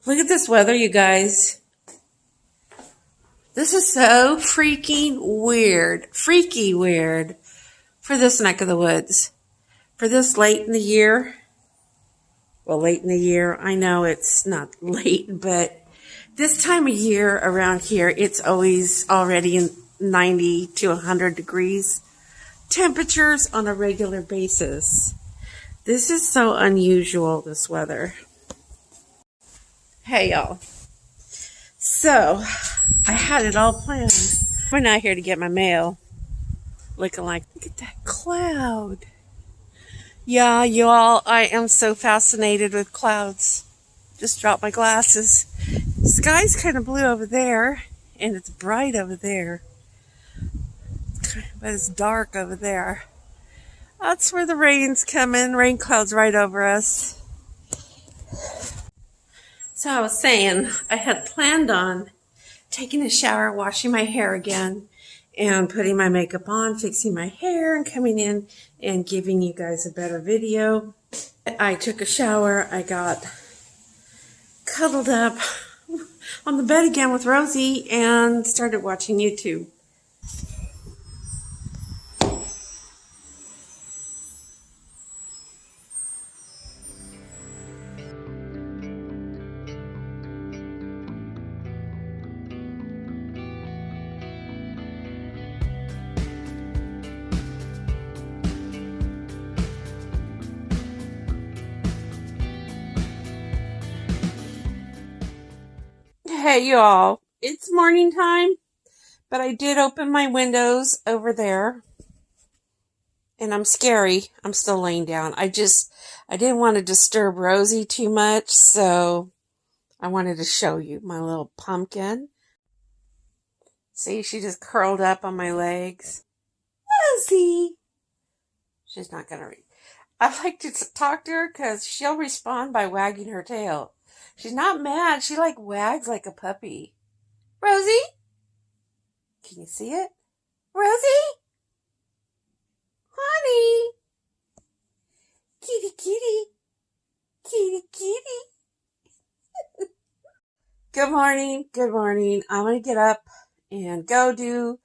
Look at this weather, you guys. This is so freaking weird. Freaky weird for this neck of the woods. For this late in the year. Well, late in the year. I know it's not late, but this time of year around here, it's always already in 90 to 100 degrees temperatures on a regular basis. This is so unusual, this weather. Hey, y'all. So, I had it all planned. We're not here to get my mail. Looking like, look at that cloud. Yeah, y'all, I am so fascinated with clouds. Just dropped my glasses. The sky's kind of blue over there, and it's bright over there. But it's dark over there. That's where the rain's coming. Rain clouds right over us. So I was saying, I had planned on taking a shower, washing my hair again, and putting my makeup on, fixing my hair, and coming in and giving you guys a better video. I took a shower. I got cuddled up on the bed again with Rosie and started watching YouTube. Hey y'all, it's morning time, but I did open my windows over there, and I'm scary. I'm still laying down. I didn't want to disturb Rosie too much, so I wanted to show you my little pumpkin. See, she just curled up on my legs. Rosie! She's not going to read. I like to talk to her because she'll respond by wagging her tail. She's not mad. She like wags like a puppy. Rosie? Can you see it? Rosie? Honey? Kitty, kitty. Kitty, kitty. Good morning. Good morning. I'm going to get up and go do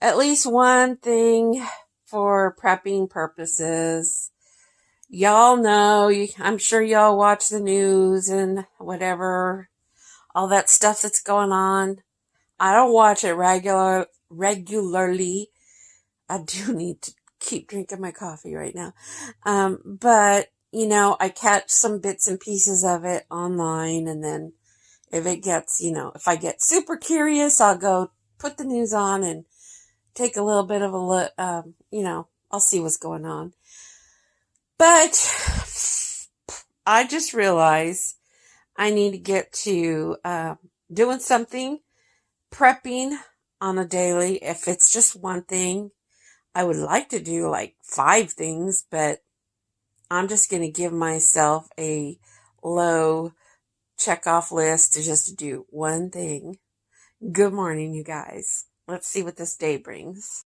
at least one thing for prepping purposes. Y'all know, I'm sure y'all watch the news and whatever, all that stuff that's going on. I don't watch it regularly. I do need to keep drinking my coffee right now. But, you know, I catch some bits and pieces of it online, and then if it gets, if I get super curious, I'll go put the news on and take a little bit of a look, I'll see what's going on. But I just realized I need to get to doing something, prepping on a daily. If it's just one thing, I would like to do like 5 things, but I'm just going to give myself a low check-off list to just do one thing. Good morning, you guys. Let's see what this day brings.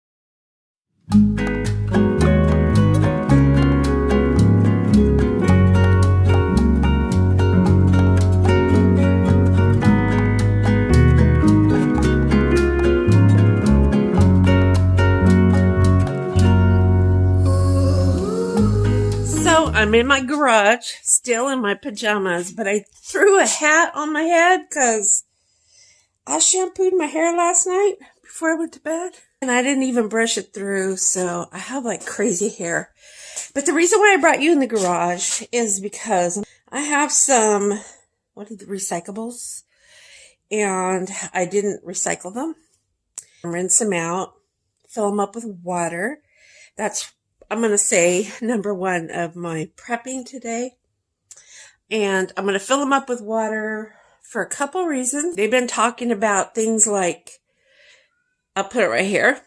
I'm in my garage, still in my pajamas, but I threw a hat on my head because I shampooed my hair last night before I went to bed. And I didn't even brush it through, so I have like crazy hair. But the reason why I brought you in the garage is because I have some, recyclables? And I didn't recycle them. Rinse them out, fill them up with water. That's I'm going to say number 1 of my prepping today. And I'm going to fill them up with water for a couple reasons. They've been talking about things like, I'll put it right here.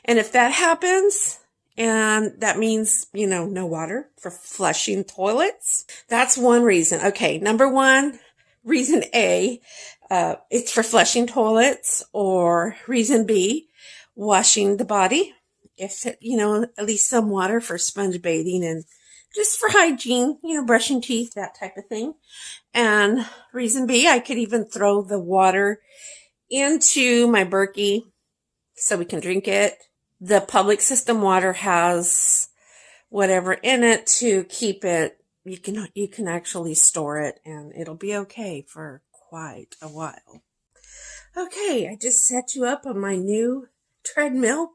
And if that happens, and that means, no water for flushing toilets, that's one reason. Okay, number 1, reason A, it's for flushing toilets, or reason B, washing the body. If, at least some water for sponge bathing and just for hygiene, you know, brushing teeth, that type of thing. And reason B, I could even throw the water into my Berkey so we can drink it. The public system water has whatever in it to keep it. You can actually store it and it'll be okay for quite a while. Okay, I just set you up on my new treadmill.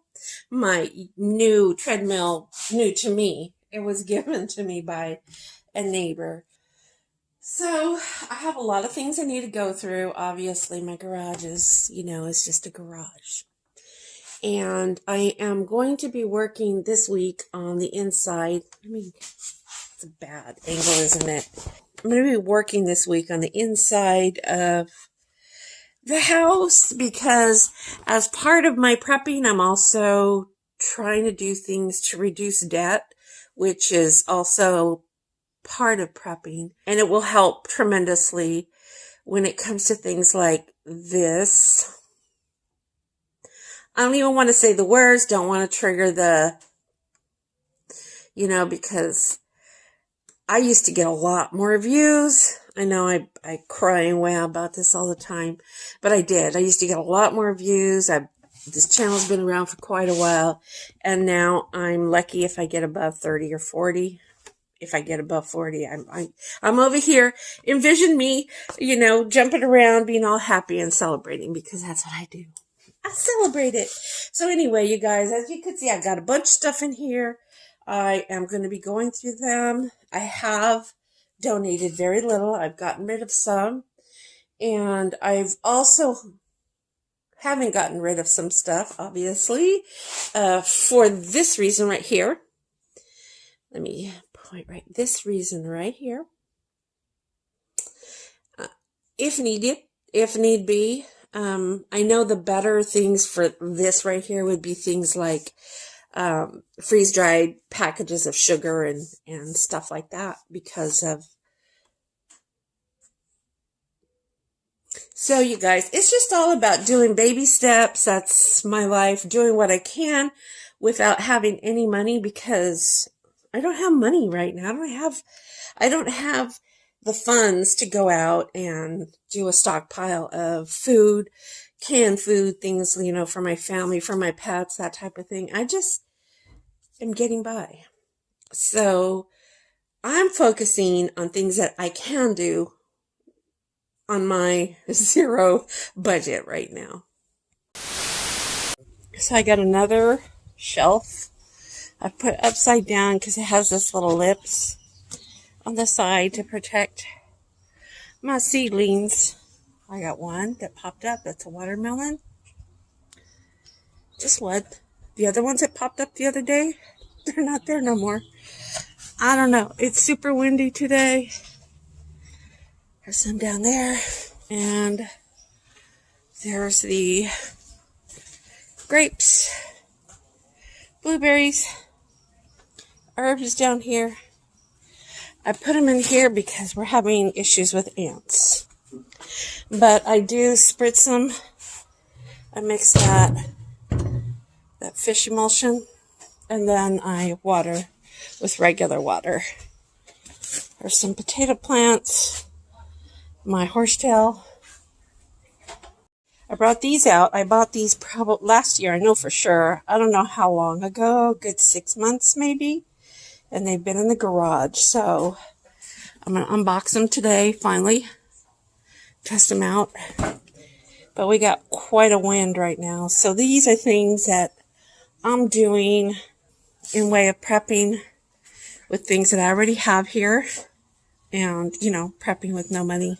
My new treadmill, new to me. It was given to me by a neighbor. So I have a lot of things I need to go through. Obviously, my garage is, you know, it's just a garage. And I am going to be working this week on the inside. I mean, it's a bad angle, isn't it? I'm going to be working this week on the inside of the house because as part of my prepping, I'm also trying to do things to reduce debt, which is also part of prepping. And it will help tremendously when it comes to things like this. I don't even want to say the words, don't want to trigger the, you know, because I used to get a lot more views. I know I cry and wail about this all the time, but I did. I used to get a lot more views. This channel's been around for quite a while, and now I'm lucky if I get above 30 or 40. If I get above 40, I'm over here. Envision me, you know, jumping around, being all happy and celebrating because that's what I do. I celebrate it. So anyway, you guys, as you can see, I've got a bunch of stuff in here. I am going to be going through them. I have donated very little. I've gotten rid of some. And I've also haven't gotten rid of some stuff, obviously, for this reason right here. Let me point right, this reason right here. If needed, if need be. I know the better things for this right here would be things like freeze-dried packages of sugar and stuff like that because of... So you guys, it's just all about doing baby steps. That's my life, doing what I can without having any money because I don't have money right now. I don't have the funds to go out and do a stockpile of food, canned food, things, you know, for my family, for my pets, that type of thing. I just am getting by. So I'm focusing on things that I can do on my zero budget right now. So I got another shelf I put upside down because it has this little lips on the side to protect my seedlings. I got one that popped up. That's a watermelon. Just what? The other ones that popped up the other day, they're not there no more. I don't know. It's super windy today. There's some down there. And there's the grapes, blueberries, herbs down here. I put them in here because we're having issues with ants. But I do spritz them. I mix that fish emulsion, and then I water with regular water. There's some potato plants, my horsetail. I brought these out. I bought these probably last year, I know for sure. I don't know how long ago, good 6 months maybe. And they've been in the garage, so I'm going to unbox them today, finally. Test them out. But we got quite a wind right now. So these are things that I'm doing in way of prepping with things that I already have here. And, you know, prepping with no money.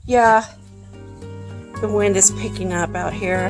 Yeah, the wind is picking up out here.